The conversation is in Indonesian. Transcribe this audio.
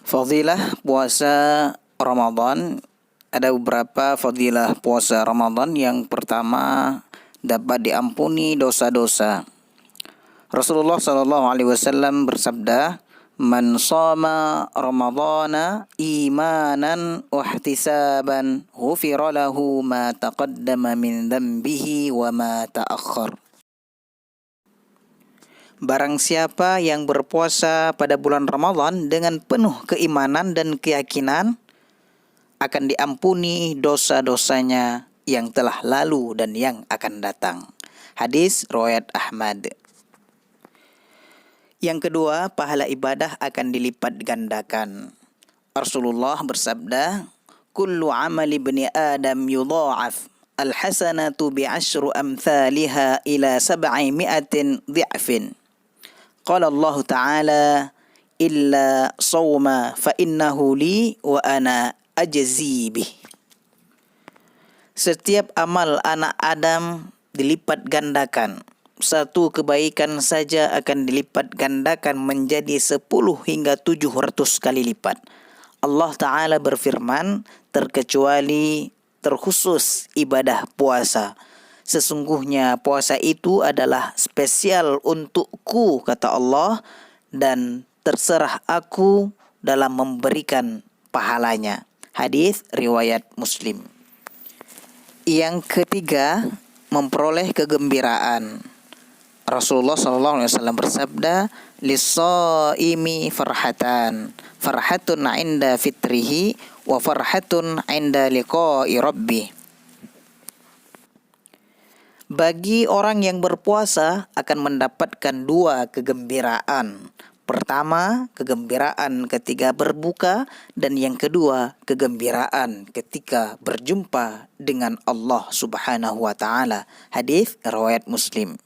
Fadilah puasa Ramadan. Ada beberapa fadilah puasa Ramadan. Yang pertama, dapat diampuni dosa-dosa. Rasulullah SAW bersabda, "Man shoma Ramadhana imanan wa ihtisaban, ghufira lahu ma taqaddama min dhanbihi wa ma ta'akhkhar." Barang siapa yang berpuasa pada bulan Ramadan dengan penuh keimanan dan keyakinan, akan diampuni dosa-dosanya yang telah lalu dan yang akan datang. Hadis riwayat Ahmad. Yang kedua, pahala ibadah akan dilipat gandakan. Rasulullah bersabda, "Kullu amali ibni Adam yudha'af, al-hasanatu bi'ashru amthaliha ila 700 dhi'fin." Qala Allah Ta'ala, "Illa sawma fa innahu li wa ana ajzi bih." Setiap amal anak Adam dilipat gandakan. Satu kebaikan saja akan dilipat gandakan menjadi 10 hingga 700 kali lipat. Allah Ta'ala berfirman, terkhusus ibadah puasa. Sesungguhnya puasa itu adalah spesial untukku, kata Allah, dan terserah aku dalam memberikan pahalanya. Hadis riwayat Muslim. Yang ketiga, memperoleh kegembiraan. Rasulullah SAW bersabda, "Lis-shaimi farhatan, farhatun 'inda fitrihi wa farhatun 'inda liqa'i rabbih." Bagi orang yang berpuasa akan mendapatkan 2 kegembiraan. Pertama, kegembiraan ketika berbuka, dan yang kedua, kegembiraan ketika berjumpa dengan Allah Subhanahu wa taala. Hadis riwayat Muslim.